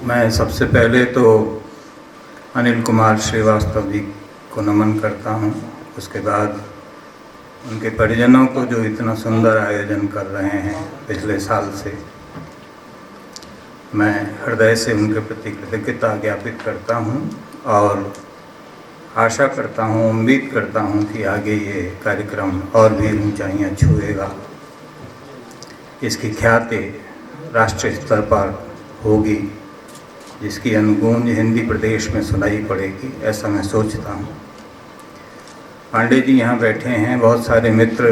मैं सबसे पहले तो अनिल कुमार श्रीवास्तव जी को नमन करता हूँ। उसके बाद उनके परिजनों को जो इतना सुंदर आयोजन कर रहे हैं पिछले साल से, मैं हृदय से उनके प्रति कृतज्ञता ज्ञापित करता हूँ और आशा करता हूँ, उम्मीद करता हूँ कि आगे ये कार्यक्रम और भी ऊंचाइयाँ छुएगा, इसकी ख्याति राष्ट्रीय स्तर पर होगी, जिसकी अनुगूंज हिंदी प्रदेश में सुनाई पड़ेगी, ऐसा मैं सोचता हूँ। पांडे जी यहाँ बैठे हैं, बहुत सारे मित्र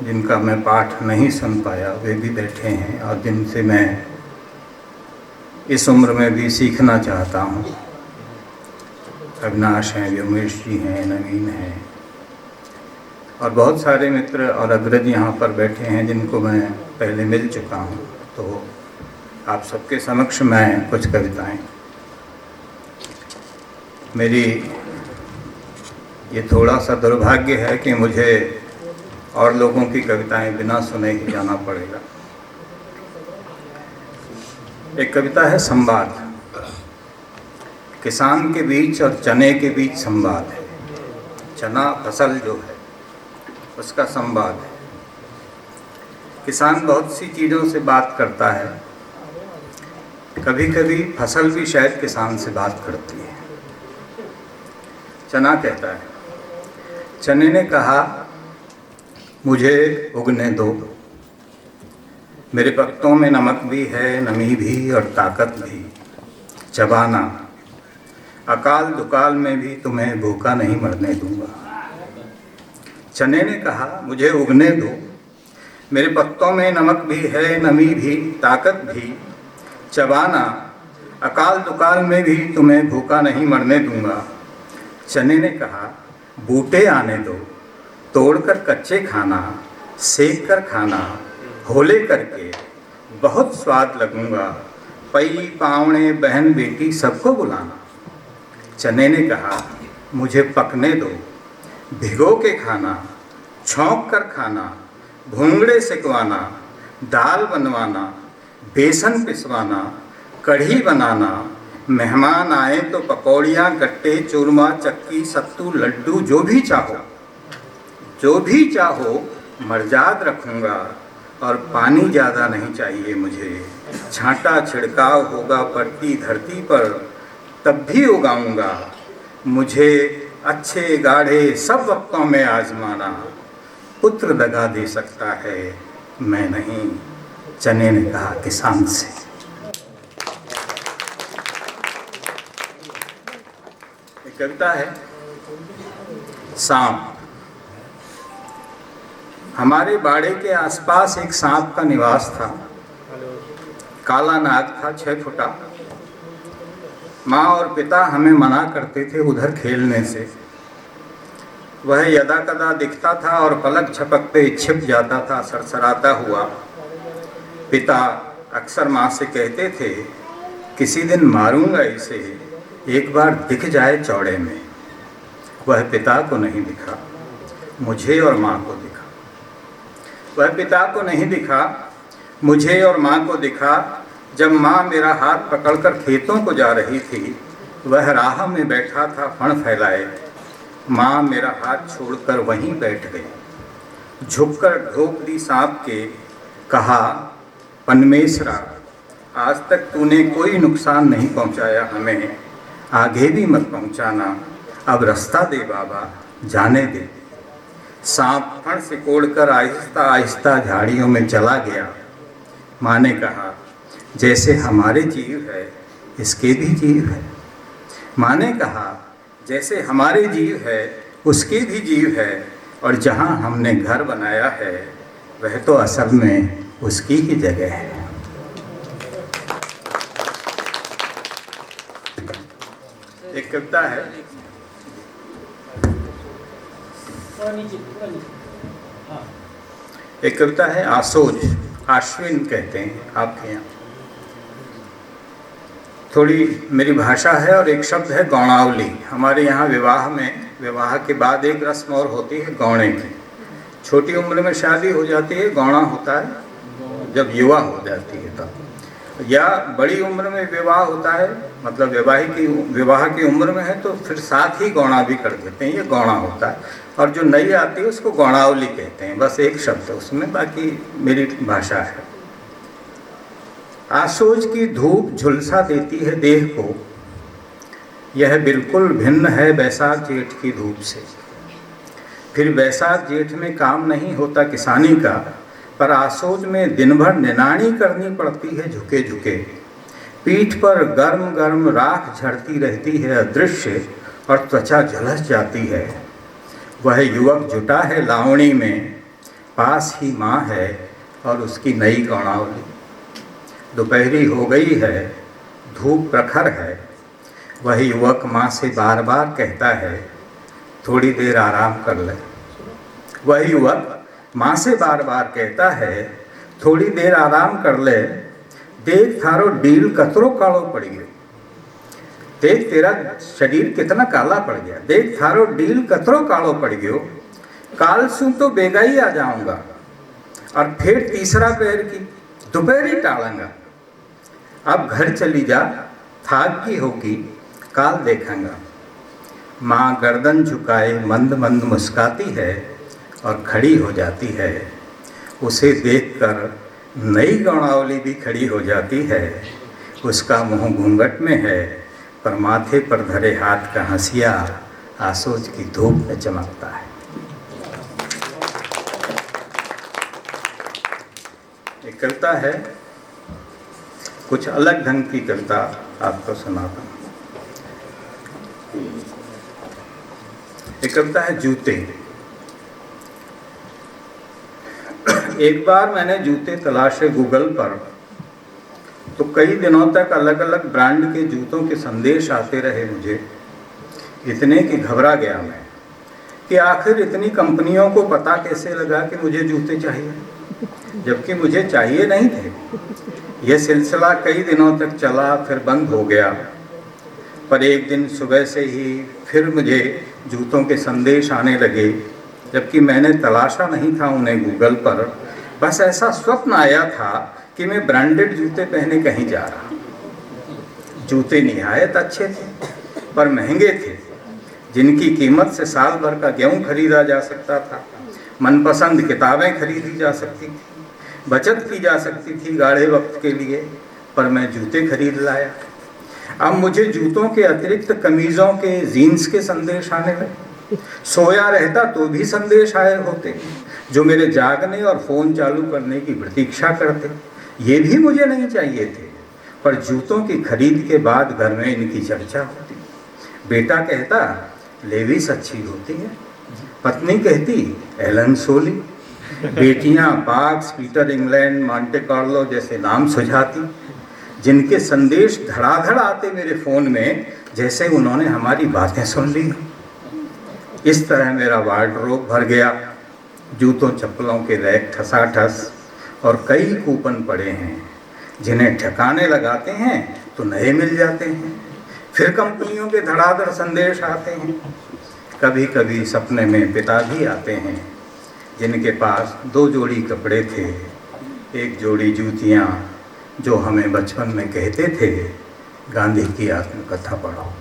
जिनका मैं पाठ नहीं सुन पाया वे भी बैठे हैं और जिनसे मैं इस उम्र में भी सीखना चाहता हूँ। अविनाश हैं, व्योमेश जी हैं, नवीन हैं और बहुत सारे मित्र और अग्रज यहाँ पर बैठे हैं जिनको मैं पहले मिल चुका हूँ। तो आप सबके समक्ष मैं कुछ कविताएं, मेरी ये थोड़ा सा दुर्भाग्य है कि मुझे और लोगों की कविताएं बिना सुने ही जाना पड़ेगा। एक कविता है संवाद। किसान के बीच और चने के बीच संवाद है। चना फसल जो है उसका संवाद है। किसान बहुत सी चीज़ों से बात करता है, कभी कभी फसल भी शायद किसान से बात करती है। चना कहता है, चने ने कहा मुझे उगने दो, मेरे पत्तों में नमक भी है, नमी भी और ताकत भी, चबाना, अकाल दुकाल में भी तुम्हें भूखा नहीं मरने दूंगा। चने ने कहा मुझे उगने दो, मेरे पत्तों में नमक भी है, नमी भी, ताकत भी, चबाना, अकाल दुकाल में भी तुम्हें भूखा नहीं मरने दूंगा। चने ने कहा बूटे आने दो, तोड़कर कच्चे खाना, सेक कर खाना, होले करके बहुत स्वाद लगूंगा, पई पावने बहन बेटी सबको बुलाना। चने ने कहा मुझे पकने दो, भिगो के खाना, छौंक कर खाना, भूंगड़े सिकवाना, दाल बनवाना, बेसन पिसवाना, कढ़ी बनाना, मेहमान आए तो पकौड़ियाँ, गट्टे, चूरमा, चक्की, सत्तू, लड्डू, जो भी चाहो मर्जाद रखूँगा और पानी ज़्यादा नहीं चाहिए मुझे। छांटा छिड़काव होगा पड़ती धरती पर तब भी उगाऊँगा, मुझे अच्छे गाढ़े सब वक्तों में आजमाना। पुत्र दगा दे सकता है मैं नहीं, चने ने कहा किसान से। एक कविता है सांप। हमारे बाड़े के आसपास एक सांप का निवास था। काला नाग था 6 फुटा। माँ और पिता हमें मना करते थे उधर खेलने से। वह यदा कदा दिखता था और पलक झपकते छिप जाता था सरसराता हुआ। पिता अक्सर माँ से कहते थे किसी दिन मारूंगा इसे, एक बार दिख जाए चौड़े में। वह पिता को नहीं दिखा, मुझे और माँ को दिखा। वह पिता को नहीं दिखा, मुझे और माँ को दिखा। जब माँ मेरा हाथ पकड़कर खेतों को जा रही थी, वह राह में बैठा था फण फैलाए। माँ मेरा हाथ छोड़कर वहीं बैठ गई। झुककर ढोक दी सांप के, कहा पनमेसरा, आज तक तूने कोई नुकसान नहीं पहुँचाया हमें, आगे भी मत पहुँचाना। अब रास्ता दे बाबा, जाने दे। सांप फण से कोड़कर आहिस्ता आहिस्ता झाड़ियों में चला गया। माँ ने कहा जैसे हमारे जीव है इसके भी जीव है। माँ ने कहा जैसे हमारे जीव है उसके भी जीव है, और जहाँ हमने घर बनाया है वह तो असल में उसकी ही जगह है। एक कविता है आसोज। आश्विन कहते हैं आपके यहाँ। थोड़ी मेरी भाषा है और एक शब्द है गौणावली। हमारे यहाँ विवाह के बाद एक रस्म और होती है गौणे की। छोटी उम्र में शादी हो जाती है, गौणा होता है जब युवा हो जाती है तब। या बड़ी उम्र में विवाह होता है, मतलब विवाह की उम्र में है तो फिर साथ ही गौणा भी कर देते हैं, ये गौणा होता है। और जो नई आती है उसको गौणावली कहते हैं, बस एक शब्द उसमें, बाकी मेरी भाषा है। आसोज की धूप झुलसा देती है देह को, यह बिल्कुल भिन्न है बैसाख जेठ की धूप से। फिर बैसाख जेठ में काम नहीं होता किसानी का, पर आसोज में दिन भर निनाणी करनी पड़ती है झुके झुके। पीठ पर गर्म गर्म राख झड़ती रहती है अदृश्य, और त्वचा झलस जाती है। वह युवक जुटा है लावणी में, पास ही माँ है और उसकी नई गौणावली। दोपहरी हो गई है, धूप प्रखर है। वह युवक माँ से बार बार कहता है, थोड़ी देर आराम कर ले। वह युवक माँ से बार बार कहता है, थोड़ी देर आराम कर ले। देख थारो डील कतरो कालो पड़ गयो, देख तेरा शरीर कितना काला पड़ गया। देख थारो डील कतरो कालो पड़ गयो, काल सू तो बेगा ही आ जाऊंगा। और फिर तीसरा पैर की दोपहरी टालूंगा। अब घर चली जा, थाक की होगी, काल देखेंगा। माँ गर्दन झुकाए मंद मंद मुस्काती है और खड़ी हो जाती है। उसे देखकर नई गौणावली भी खड़ी हो जाती है। उसका मुंह घूंघट में है, पर माथे पर धरे हाथ का हंसिया आसोज की धूप में चमकता है। एक कविता है, कुछ अलग ढंग की कविता आपको सुनाता हूँ। एक कविता है जूते। एक बार मैंने जूते तलाशे गूगल पर, तो कई दिनों तक अलग अलग ब्रांड के जूतों के संदेश आते रहे मुझे। इतने कि घबरा गया मैं कि आखिर इतनी कंपनियों को पता कैसे लगा कि मुझे जूते चाहिए, जबकि मुझे चाहिए नहीं थे। यह सिलसिला कई दिनों तक चला, फिर बंद हो गया। पर एक दिन सुबह से ही फिर मुझे जूतों के संदेश आने लगे, जबकि मैंने तलाशा नहीं था उन्हें गूगल पर। बस ऐसा स्वप्न आया था कि मैं ब्रांडेड जूते पहने कहीं जा रहा। जूते निहायत अच्छे थे, पर महंगे थे, जिनकी कीमत से साल भर का गेहूं खरीदा जा सकता था। मनपसंद किताबें खरीदी जा सकती थी, बचत की जा सकती थी गाढ़े वक्त के लिए, पर मैं जूते खरीद लाया। अब मुझे जूतों के अतिरिक्त कमीज़ों के, जीन्स के संदेश आने लगे। सोया रहता तो भी संदेश आए होते जो मेरे जागने और फ़ोन चालू करने की प्रतीक्षा करते। ये भी मुझे नहीं चाहिए थे, पर जूतों की खरीद के बाद घर में इनकी चर्चा होती। बेटा कहता लेविस अच्छी होती है, पत्नी कहती एलन सोली, बेटियां parks, Peter England, Monte Carlo जैसे नाम सुझाती, जिनके संदेश धड़ाधड़ आते मेरे फ़ोन में, जैसे उन्होंने हमारी बातें सुन ली। इस तरह मेरा वार्डरोब भर गया। जूतों चप्पलों के रैक ठसाठस, और कई कूपन पड़े हैं जिन्हें ठिकाने लगाते हैं तो नए मिल जाते हैं। फिर कंपनियों के धड़ाधड़ संदेश आते हैं। कभी कभी सपने में पिता भी आते हैं, जिनके पास 2 जोड़ी कपड़े थे, 1 जोड़ी जूतियाँ, जो हमें बचपन में कहते थे गांधी की आत्मकथा पढ़ो।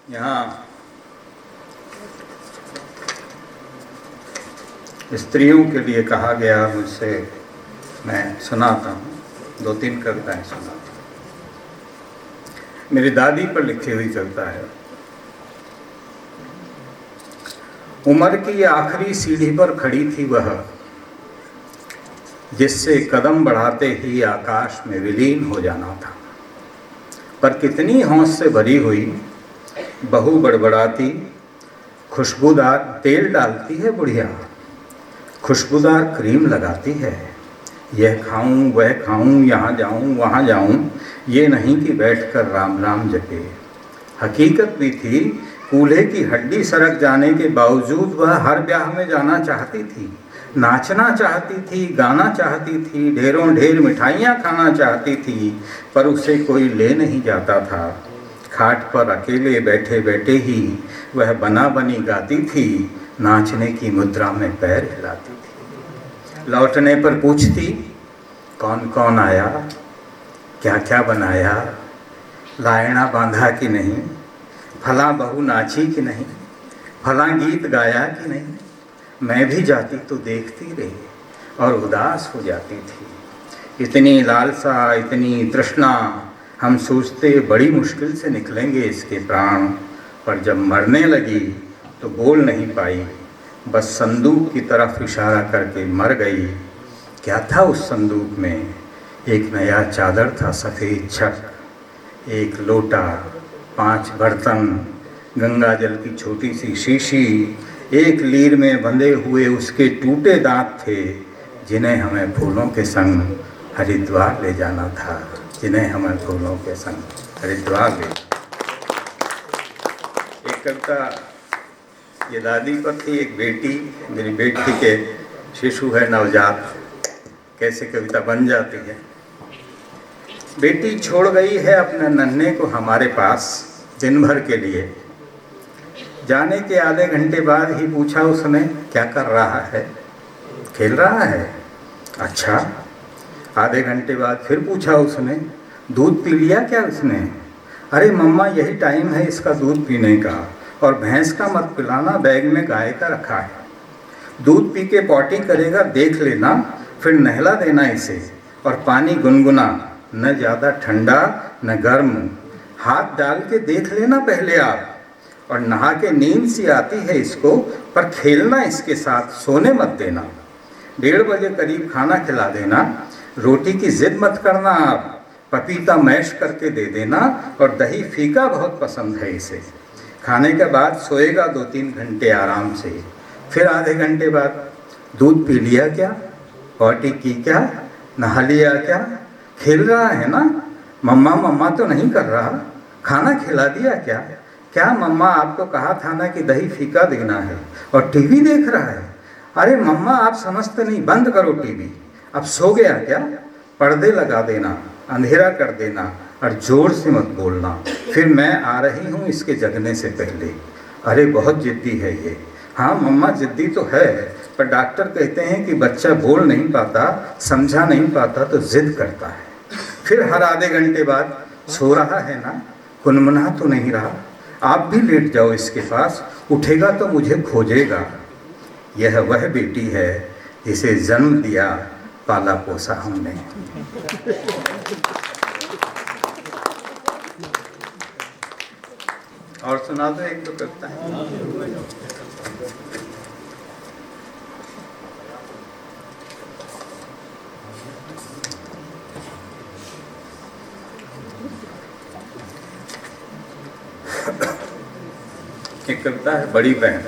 यहाँ स्त्रियों के लिए कहा गया, मुझसे मैं सुनाता हूँ, 2-3 कविताएं सुनाता हूँ। मेरी दादी पर लिखी हुई कविता है। उम्र की आखिरी सीढ़ी पर खड़ी थी वह, जिससे कदम बढ़ाते ही आकाश में विलीन हो जाना था। पर कितनी हौस से भरी हुई, बहू बड़बड़ाती, खुशबूदार तेल डालती है बुढ़िया, खुशबूदार क्रीम लगाती है। यह खाऊं वह खाऊं, यहाँ जाऊं वहाँ जाऊं, ये नहीं कि बैठकर राम राम जपे। हकीकत भी थी, कूल्हे की हड्डी सरक जाने के बावजूद वह हर ब्याह में जाना चाहती थी, नाचना चाहती थी, गाना चाहती थी, ढेरों ढेर मिठाइयाँ खाना चाहती थी, पर उसे कोई ले नहीं जाता था। खाट पर अकेले बैठे बैठे ही वह बना बनी गाती थी, नाचने की मुद्रा में पैर हिलाती थी। लौटने पर पूछती, कौन कौन आया, क्या क्या बनाया, लायना बांधा कि नहीं, फला बहू नाची कि नहीं, फला गीत गाया कि नहीं। मैं भी जाती तो देखती रही और उदास हो जाती थी। इतनी लालसा, इतनी तृष्णा, हम सोचते बड़ी मुश्किल से निकलेंगे इसके प्राण, पर जब मरने लगी तो बोल नहीं पाई, बस संदूक की तरफ इशारा करके मर गई। क्या था उस संदूक में? एक नया चादर था सफ़ेद छक, एक लोटा, 5 बर्तन, गंगा जल की छोटी सी शीशी, एक लीर में बंधे हुए उसके टूटे दांत थे, जिन्हें हमें फूलों के संग हरिद्वार ले जाना था, जिन्हें हमें फूलों के संग हरिद्वार ले। एक कविता ये दादी पर थी, एक बेटी, मेरी बेटी के शिशु है नवजात, कैसे कविता बन जाती है। बेटी छोड़ गई है अपने नन्हे को हमारे पास दिन भर के लिए। जाने के आधे घंटे बाद ही पूछा उसने, क्या कर रहा है? खेल रहा है। अच्छा। आधे घंटे बाद फिर पूछा उसने, दूध पी लिया क्या उसने? अरे मम्मा यही टाइम है इसका दूध पीने का, और भैंस का मत पिलाना, बैग में गाय का रखा है। दूध पी के पॉटी करेगा देख लेना, फिर नहला देना इसे, और पानी गुनगुना, न ज़्यादा ठंडा न गर्म, हाथ डाल के देख लेना पहले आप, और नहा के नींद सी आती है इसको, पर खेलना इसके साथ, सोने मत देना। 1:30 बजे करीब खाना खिला देना, रोटी की जिद मत करना आप, पपीता मैश करके दे देना, और दही फीका बहुत पसंद है इसे। खाने के बाद सोएगा 2-3 घंटे आराम से, फिर आधे घंटे बाद, दूध पी लिया क्या, पॉटी की क्या, नहा लिया क्या, खेल रहा है ना, मम्मा मम्मा तो नहीं कर रहा, खाना खिला दिया क्या, क्या मम्मा आपको कहा था ना कि दही फीका देना है, और टीवी देख रहा है। अरे मम्मा आप समझते नहीं, बंद करो टीवी, अब सो गया क्या, पर्दे लगा देना, अंधेरा कर देना, और जोर से मत बोलना, फिर मैं आ रही हूँ इसके जगने से पहले। अरे बहुत जिद्दी है ये। हाँ मम्मा जिद्दी तो है, पर डॉक्टर कहते हैं कि बच्चा बोल नहीं पाता, समझा नहीं पाता तो जिद करता है। फिर हर आधे घंटे बाद, सो रहा है ना, कुनमुना तो नहीं रहा, आप भी लेट जाओ इसके पास, उठेगा तो मुझे खोजेगा। यह वह बेटी है जिसे जन्म दिया, पाला पोसा हमने। और सुना दो एक दो कविता है। एक कविता है, बड़ी बहन।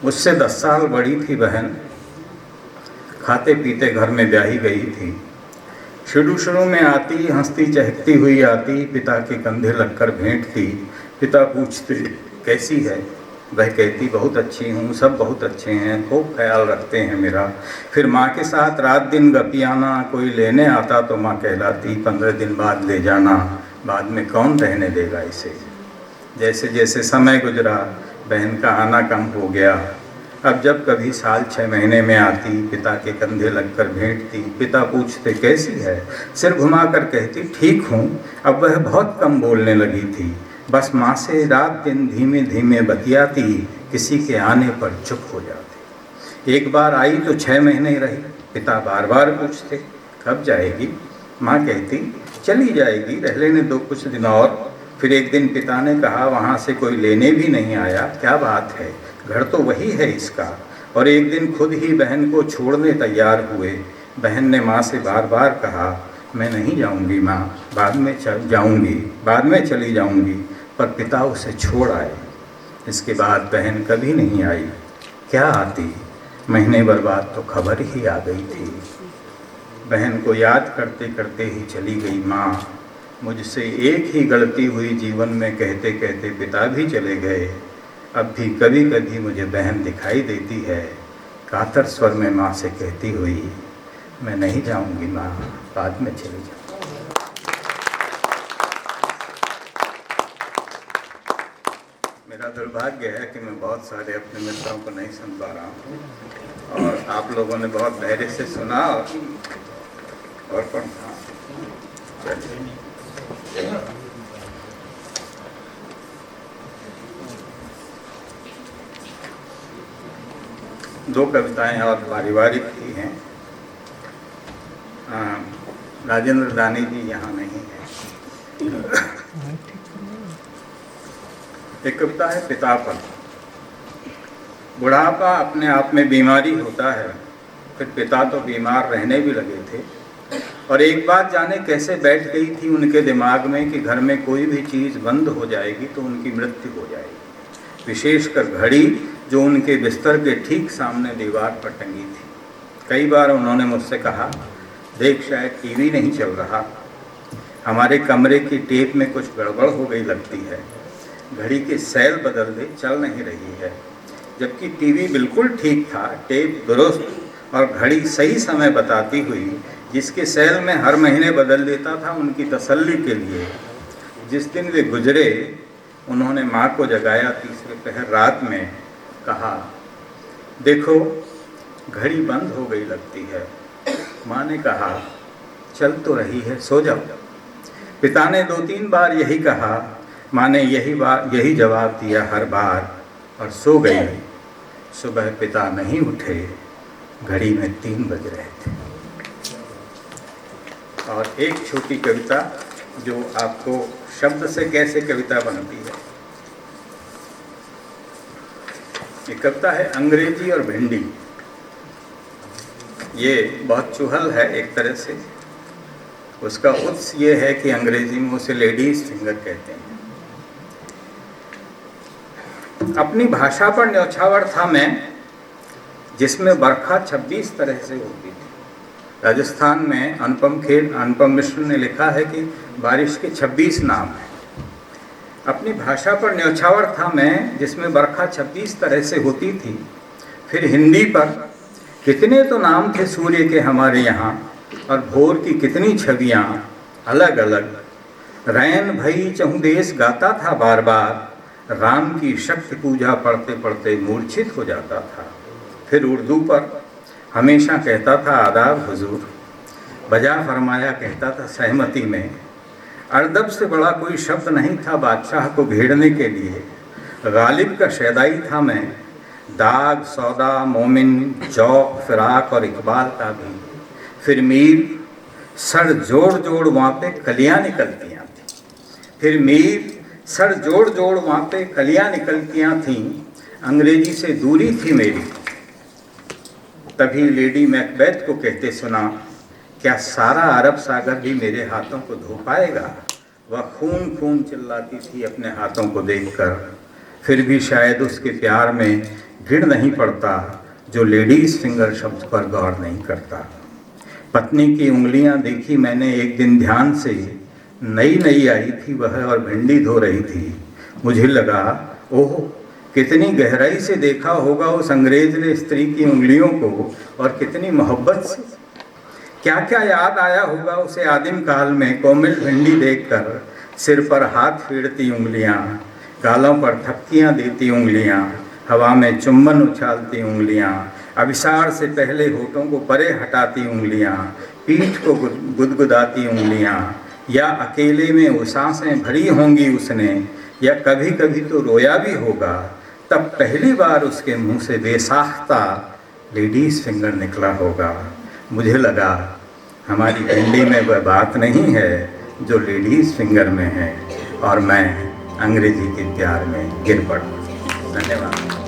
मुझसे 10 साल बड़ी थी बहन, खाते पीते घर में ब्याही गई थी। शुरू में आती, हंसती चहकती हुई आती, पिता के कंधे लगकर भेंटती। पिता पूछते कैसी है, वह कहती बहुत अच्छी हूँ, सब बहुत अच्छे हैं, खूब ख्याल रखते हैं मेरा। फिर माँ के साथ रात दिन गपियाना, कोई लेने आता तो माँ कहलाती 15 दिन बाद ले जाना, बाद में कौन रहने देगा इसे। जैसे जैसे समय गुजरा, बहन का आना कम हो गया। अब जब कभी साल 6 महीने में आती, पिता के कंधे लगकर भेंटती। पिता पूछते कैसी है, सिर घुमाकर कहती ठीक हूँ। अब वह बहुत कम बोलने लगी थी, बस माँ से रात दिन धीमे धीमे बतियाती, किसी के आने पर चुप हो जाती। एक बार आई तो 6 महीने रही। पिता बार बार पूछते कब जाएगी, माँ कहती चली जाएगी, रह लेने दो कुछ दिन और। फिर एक दिन पिता ने कहा वहाँ से कोई लेने भी नहीं आया, क्या बात है, घर तो वही है इसका। और एक दिन खुद ही बहन को छोड़ने तैयार हुए। बहन ने माँ से बार बार कहा मैं नहीं जाऊँगी माँ, बाद में चली जाऊँगी, पर पिता उसे छोड़ आए। इसके बाद बहन कभी नहीं आई, क्या आती, महीने भर बाद तो खबर ही आ गई थी। बहन को याद करते करते ही चली गई माँ। मुझसे एक ही गलती हुई जीवन में, कहते कहते पिता भी चले गए। अब भी कभी कभी मुझे बहन दिखाई देती है, कातर स्वर में माँ से कहती हुई, मैं नहीं जाऊंगी माँ, बाद में चली जाऊँ। मेरा दुर्भाग्य है कि मैं बहुत सारे अपने मित्रों को नहीं सुन पा रहा हूँ, और आप लोगों ने बहुत धैर्य से सुना और पढ़ा। दो कविताएं और पारिवारिक ही हैं। राजेंद्र दानी जी यहाँ नहीं है। एक कविता है पितापन। बुढ़ापा अपने आप में बीमारी होता है, फिर पिता तो बीमार रहने भी लगे थे, और एक बात जाने कैसे बैठ गई थी उनके दिमाग में कि घर में कोई भी चीज़ बंद हो जाएगी तो उनकी मृत्यु हो जाएगी। विशेषकर घड़ी जो उनके बिस्तर के ठीक सामने दीवार पर टंगी थी। कई बार उन्होंने मुझसे कहा, देख शायद टीवी नहीं चल रहा, हमारे कमरे की टेप में कुछ गड़बड़ हो गई लगती है, घड़ी के सेल बदल दे, चल नहीं रही है। जबकि टीवी बिल्कुल ठीक था, टेप दुरुस्त और घड़ी सही समय बताती हुई, जिसके सेल में हर महीने बदल देता था उनकी तसल्ली के लिए। जिस दिन वे गुजरे उन्होंने माँ को जगाया तीसरे पहर रात में, कहा, देखो घड़ी बंद हो गई लगती है। माँ ने कहा, चल तो रही है, सो जाओ। पिता ने 2-3 बार यही कहा, माँ ने यही जवाब दिया हर बार, और सो गई। सुबह पिता नहीं उठे, घड़ी में 3 बज रहे थे। और एक छोटी कविता जो आपको शब्द से कैसे कविता बनती है। एक कविता है अंग्रेजी और भिंडी। ये बहुत चुहल है एक तरह से। उसका उत्स ये है कि अंग्रेजी में उसे लेडीज फिंगर कहते हैं। अपनी भाषा पर न्यौछावर था मैं, जिसमें बरखा 26 तरह से होती थी। राजस्थान में अनुपम मिश्र ने लिखा है कि बारिश के 26 नाम हैं। अपनी भाषा पर न्यौछावर था मैं, जिसमें बरखा 26 तरह से होती थी। फिर हिंदी पर कितने तो नाम थे सूर्य के हमारे यहाँ, और भोर की कितनी छवियाँ अलग अलग। रैन भई चहुदेश गाता था बार बार, राम की शक्ति पूजा पढ़ते पढ़ते मूर्छित हो जाता था। फिर उर्दू पर हमेशा कहता था आदाब हुजूर, बजा फरमाया कहता था सहमति में। अरदब से बड़ा कोई शब्द नहीं था बादशाह को घेरने के लिए। गालिब का शैदाई था मैं, दाग सौदा मोमिन जौक फिराक और इकबाल का भी। फिर मीर सर जोड़ जोड़ वहाँ पे कलियाँ निकलतियाँ थी। फिर मीर सर जोड़ जोड़ वहाँ पे कलियाँ निकलतियाँ थीं। अंग्रेजी से दूरी थी मेरी। तभी लेडी मैकबेथ को कहते सुना, क्या सारा अरब सागर भी मेरे हाथों को धो पाएगा। वह खून खून चिल्लाती थी अपने हाथों को देखकर। फिर भी शायद उसके प्यार में गिर नहीं पड़ता जो लेडीज फिंगर शब्द पर गौर नहीं करता। पत्नी की उंगलियां देखी मैंने एक दिन ध्यान से, नई नई आई थी वह और भिंडी धो रही थी। मुझे लगा, ओह कितनी गहराई से देखा होगा उस अंग्रेज ने स्त्री की उंगलियों को, और कितनी मोहब्बत से। क्या क्या याद आया होगा उसे आदिम काल में कोमल भिंडी देखकर। सिर पर हाथ फेरती उंगलियां, गालों पर थपकियां देती उंगलियां, हवा में चुम्बन उछालती उंगलियां, अभिसार से पहले होठों को परे हटाती उंगलियां, पीठ को गुदगुदाती उंगलियां। या अकेले में वो सांसें भरी होंगी उसने, या कभी कभी तो रोया भी होगा। तब पहली बार उसके मुंह से बेसाख्ता लेडीज फिंगर निकला होगा। मुझे लगा हमारी भिंडी में वह बात नहीं है जो लेडीज फिंगर में है, और मैं अंग्रेजी के प्यार में गिर पड़ा। धन्यवाद।